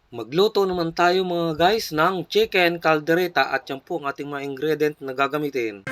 Magluto naman tayo mga guys ng chicken caldereta at yan po ang ating mga ingredient na gagamitin.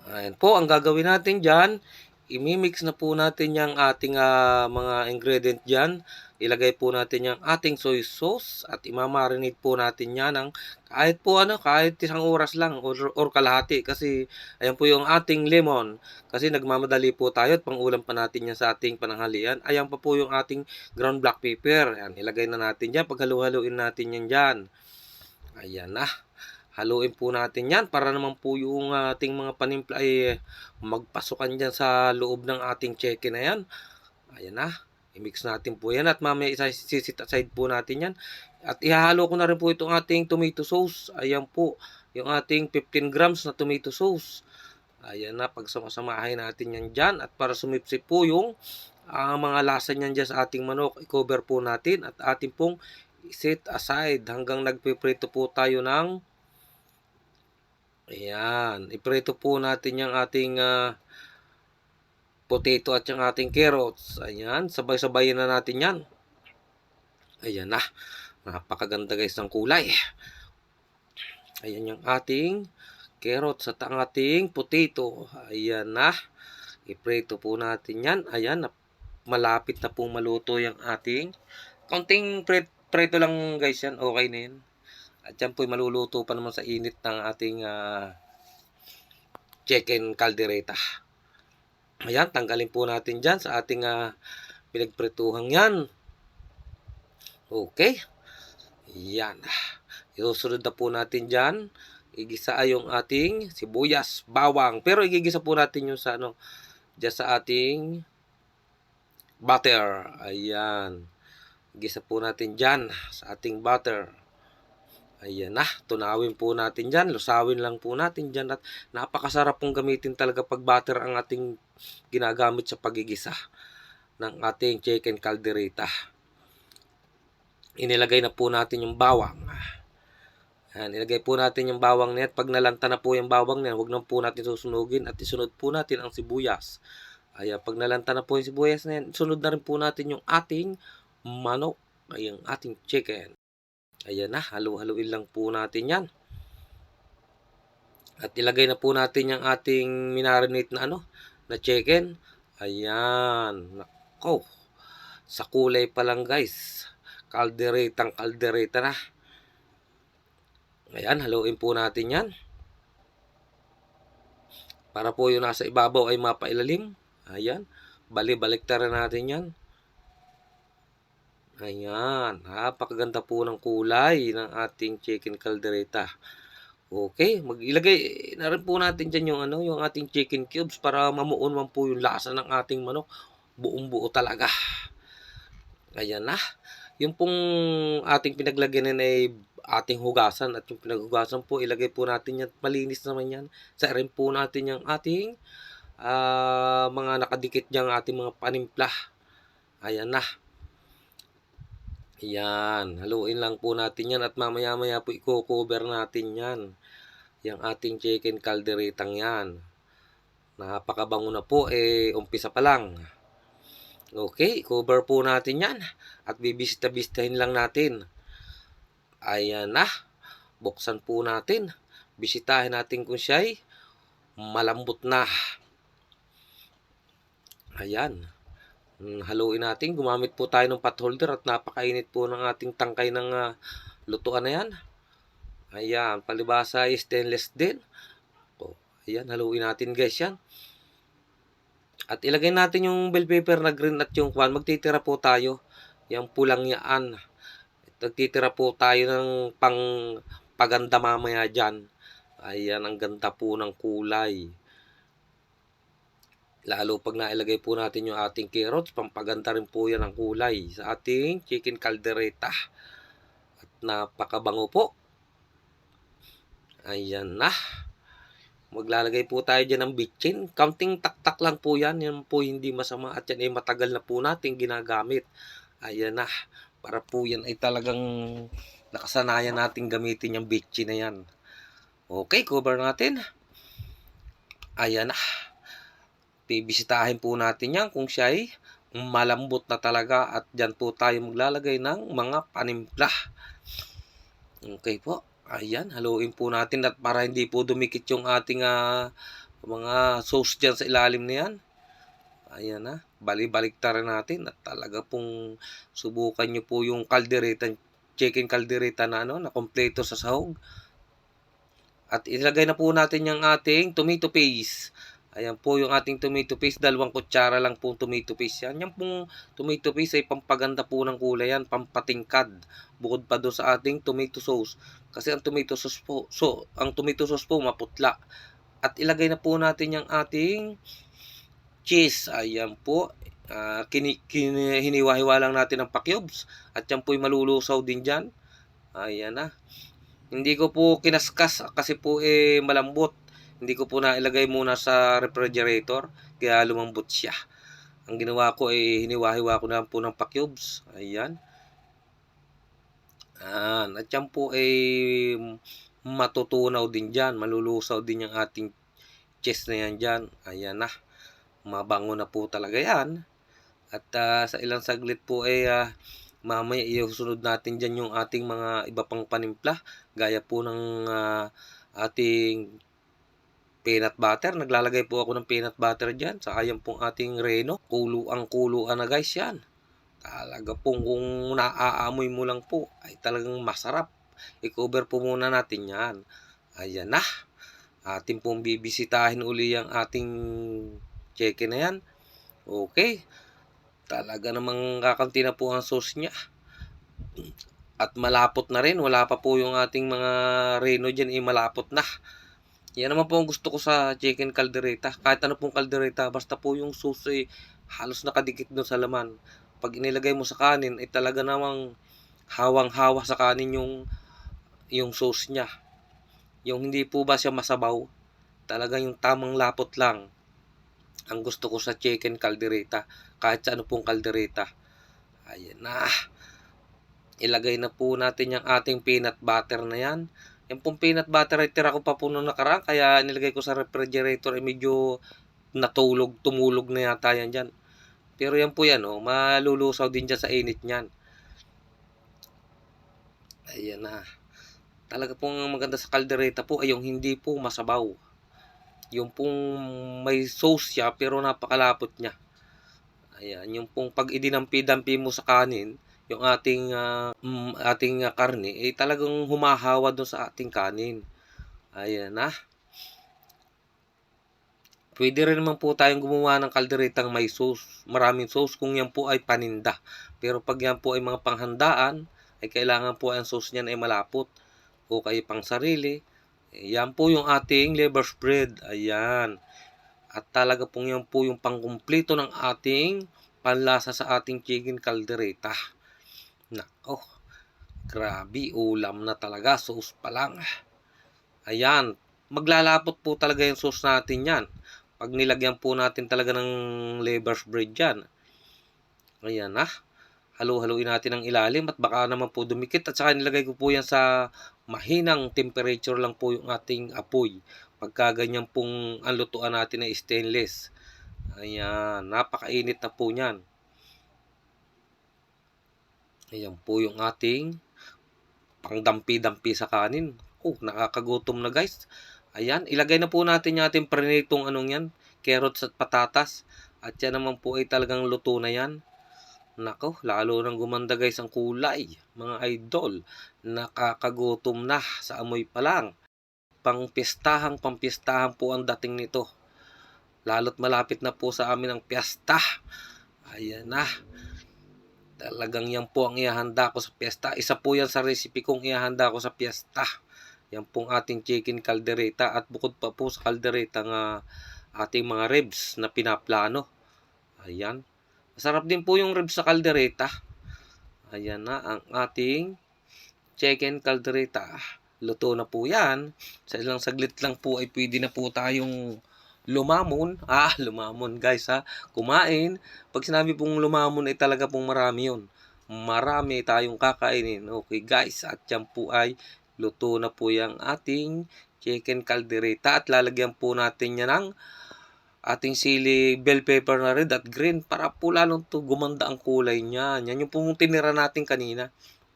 Ayan po, ang gagawin natin dyan, imimix na po natin yung ating mga ingredient dyan. Ilagay po natin yung ating soy sauce at imamarinate po natin yan ng kahit isang oras lang or kalahati. Kasi ayan po yung ating lemon. Kasi nagmamadali po tayo at pangulam pa natin yan sa ating pananghalian. Ayan pa po yung ating ground black pepper. Ayan, ilagay na natin dyan. Paghalu-haluin natin yan dyan. Ayan na. Haluin po natin yan para naman po yung ating mga panimpla ay magpasukan dyan sa loob ng ating chicken na yan. Ayan na. I-mix natin po yan at mamaya isisit aside po natin yan. At ihahalo ko na rin po itong ating tomato sauce. Ayan po. Yung ating 15 grams na tomato sauce. Ayan na. Pagsamasamahin natin yan dyan. At para sumipsip po yung mga lasa niyan dyan sa ating manok, i-cover po natin at ating pong set aside hanggang nagpiprito po tayo ng ayan, iprito po natin yung ating potato at yung ating carrots. Ayan, sabay-sabayin na natin yan. Ayan na, napakaganda guys ng kulay. Ayan yung ating carrots at ang ating potato. Ayan na, iprito po natin yan. Ayan, malapit na pong maluto yung ating konting prito lang guys yan, okay na yan. At yan po'y maluluto pa naman sa init ng ating chicken caldereta. Ayan, tanggalin po natin dyan sa ating pinagprituhang yan. Okay. Yan. Isusunod na po natin dyan. Igisa yung ating sibuyas, bawang. Pero igigisa po natin yung sa dyan sa ating butter. Ayan. Igisa po natin dyan sa ating butter. Ayan na, tunawin po natin dyan, lusawin lang po natin dyan at napakasarap pong gamitin talaga pag butter ang ating ginagamit sa pagigisa ng ating chicken caldereta. Inilagay na po natin yung bawang. Ayan, ilagay po natin yung bawang net. Pag nalanta na po yung bawang net, huwag na po natin susunugin at isunod po natin ang sibuyas. Ayan, pag nalanta na po yung sibuyas na yan, sunod na rin po natin yung ating manok, ay yung ating chicken. Ayan na, halu-haluin lang po natin yan. At ilagay na po natin yung ating minarinate na na chicken. Ayan, nako. Sa kulay pa lang guys. Kalderetang kaldereta na. Ayan, haluin po natin yan. Para po yung nasa ibabaw ay mapailalim. Ayan, bali-baliktaran natin yan. Ayan, napakaganda po ng kulay ng ating chicken caldereta. Okay, magilagay na rin po natin dyan yung yung ating chicken cubes para mamuon man po yung lasa ng ating manok. Buong-buo talaga. Ayan na. Yung pong ating pinaglagyan ay ating hugasan at yung pinaghugasan po ilagay po natin yan. Malinis naman yan. Sa rin po natin yung ating mga nakadikit dyan ating mga panimpla. Ayan na. Yan, haluin lang po natin yan at mamaya-maya po i-cover natin yan. Yung ating chicken calderetang yan. Napakabango na po, umpisa pa lang. Okay, cover po natin yan at bibisita-bisitahin lang natin. Ayan na, buksan po natin. Bisitahin natin kung siya'y malambot na. Ayan. Haluin natin. Gumamit po tayo ng pot holder at napakainit po ng ating tangkay ng lutuan na yan. Ayan, palibasa ay stainless din. O, ayan, haluin natin guys yan. At ilagay natin yung bell pepper na green at yung kwan. Magtitira po tayo. Yung pulang yaan. Magtitira po tayo ng paganda mamaya dyan. Ayan, ang ganda po ng kulay. Lalo pag nailagay po natin yung ating carrots, pampaganda rin po yan ang kulay sa ating chicken caldereta. napakabango po. Ayan na. Maglalagay po tayo dyan ng bitchin. Counting taktak lang po yan. Yan po hindi masama at yan ay matagal na po natin ginagamit. Ayan na. Para po yan ay talagang nakasanayan natin gamitin yung bitchin na yan. Okay, cover natin. Ayan na. Bibisitahin po natin yan kung siya ay malambot na talaga at dyan po tayo maglalagay ng mga panimpla. Okay po. Ayan, haluin po natin at para hindi po dumikit yung ating mga sauce dyan sa ilalim na yan. Ayan na, balik-tarin natin at talaga pong subukan nyo po yung kaldereta, chicken kaldereta na na kompleto sa sahog. At ilagay na po natin yung ating tomato paste. Ayan po yung ating tomato paste. 2 kutsara lang po tomato paste yan. Yan pong tomato paste ay pampaganda po ng kulay yan. Pampatingkad. Bukod pa doon sa ating tomato sauce. Kasi ang tomato sauce po maputla. At ilagay na po natin yung ating cheese. Ayan po. Hiniwa-hiwa lang natin ng pa-cubes. At yan po ay malulusaw din dyan. Ayan na. Hindi ko po kinaskas kasi po malambot. Hindi ko po nailagay muna sa refrigerator kaya lumambot siya. Ang ginawa ko hiniwa-hiwa ko na po ng pa-cubes. Ayan. At yan po matutunaw din dyan. Malulusaw din yung ating cheese na yan dyan. Ayan na. Mabango na po talaga yan. At sa ilang saglit po mamaya isusunod natin dyan yung ating mga iba pang panimpla. Gaya po ng ating peanut butter. Naglalagay po ako ng peanut butter dyan. Saka yan pong ating reno. Kuluan na guys yan. Talaga pong kung naaamoy mo lang po ay talagang masarap. I-cover po muna natin yan. Ayan na. Ating pong bibisitahin uli yung ating chicken na yan. Okay. Talaga namang kakanti na po ang sauce niya. At malapot na rin. Wala pa po yung ating mga reno dyan. Malapot na. Yan naman po ang gusto ko sa chicken caldereta. Kahit ano pong caldereta. Basta po yung sauce halos nakadikit doon sa laman. Pag inilagay mo sa kanin ay talaga namang hawang-hawa sa kanin yung sauce niya. Yung hindi po ba siya masabaw. Talagang yung tamang lapot lang. Ang gusto ko sa chicken caldereta. Kahit sa ano pong caldereta. Ayan na. Ilagay na po natin yung ating peanut butter na yan. Yung pong peanut butter ay tira ko pa po nung nakaraan. Kaya nilagay ko sa refrigerator ay medyo tumulog na yata yan dyan. Pero yan po yan malulusaw din dyan sa init nyan. Ayan na. Talaga pong maganda sa caldereta po ay yung hindi po masabaw. Yung pong may sauce siya pero napakalapot niya. Ayan, yung pong pag idinampi-dampi mo sa kanin, yung ating karne, talagang humahawa doon sa ating kanin. Ayan na. Pwede rin naman po tayong gumawa ng kalderetang may sauce. Maraming sauce kung yan po ay paninda. Pero pag yan po ay mga panghandaan, ay kailangan po ang sauce niyan ay malapot. O kaya pang sarili. Yan po yung ating liver spread. Ayan. At talaga pong yan po yung pangkumpleto ng ating panlasa sa ating chicken caldereta. Nako, grabe, ulam na talaga, sauce pa lang. Ayan, maglalapot po talaga yung sauce natin yan. Pag nilagyan po natin talaga ng liver spread yan. Ayan na. Halo-haloin natin ang ilalim at baka naman po dumikit. At saka nilagay ko po yan sa mahinang temperature lang po yung ating apoy. Pagka ganyan pong ang lutuan natin ay stainless. Ayan, napakainit na po niyan. Ayan po yung ating pangdampi-dampi sa kanin. Nakakagutom na guys. Ayan, ilagay na po natin yung ating prinitong yan, carrots at patatas. At yan naman po ay talagang luto na yan. Nako, lalo nang gumanda guys ang kulay. Mga idol, nakakagutom na sa amoy pa lang. Pampistahan po ang dating nito. Lalo't malapit na po sa amin ang piyesta. Ayan na. Talagang yan po ang ihahanda ko sa piyesta. Isa po yan sa recipe kong ihahanda ko sa piyesta. Yan pong ating chicken caldereta. At bukod pa po sa caldereta nga ating mga ribs na pinaplano. Ayan. Masarap din po yung ribs sa caldereta. Ayan na ang ating chicken caldereta. Luto na po yan. Sa ilang saglit lang po ay pwede na po tayong lumamon. Lumamon guys ha. Kumain. Pag sinabi pong lumamon ay talaga pong marami yun. Marami tayong kakainin. Okay guys, at yan po ay luto na po yung ating chicken caldereta. At lalagyan po natin yan ng ating sili bell pepper na red at green para po lalong to gumanda ang kulay niya. Yan yung pong tinira natin kanina.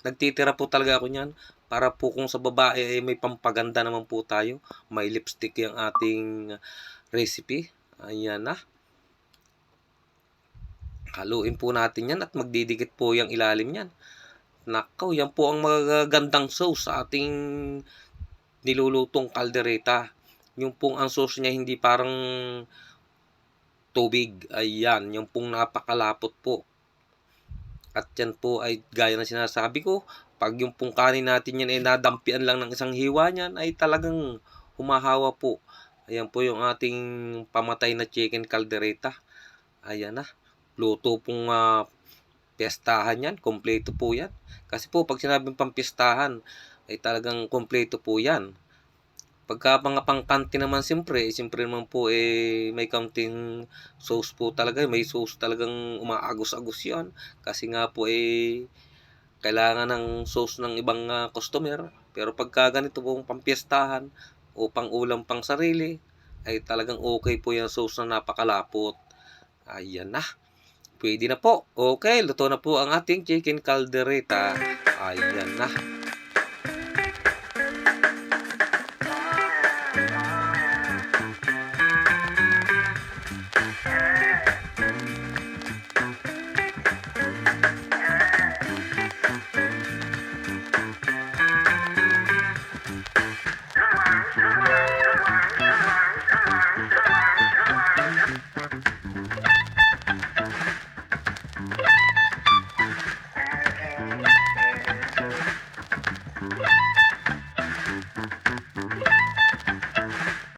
Nagtitira po talaga ako niyan para po kung sa babae may pampaganda naman po tayo. May lipstick yung ating recipe. Ayan na. Haluin po natin yan at magdidikit po yung ilalim niyan. Nakaw, yan po ang magagandang sauce sa ating nilulutong kaldereta. Yung pong ang sauce niya hindi parang tubig. Ayan, yung pong napakalapot po. At yan po ay gaya ng sinasabi ko, pag yung pong kanin natin yan ay nadampian lang ng isang hiwa niyan, ay talagang humahawa po. Ayan po yung ating pamatay na chicken caldereta. Ayan na. Luto pong piyestahan yan. Kompleto po yan. Kasi po pag sinabing pampiestahan, ay talagang kompleto po yan. Pagka mga pangkanti naman siyempre naman po may counting sauce po talaga. May sauce talagang umaagos-agos yan. Kasi nga po kailangan ng sauce ng ibang customer. Pero pagka ganito pong pampiestahan o pang-ulam pang sarili, ay talagang okay po yung sauce na napakalapot. Ayan na. Pwede na po. Okay, luto na po ang ating chicken caldereta. Ayan na.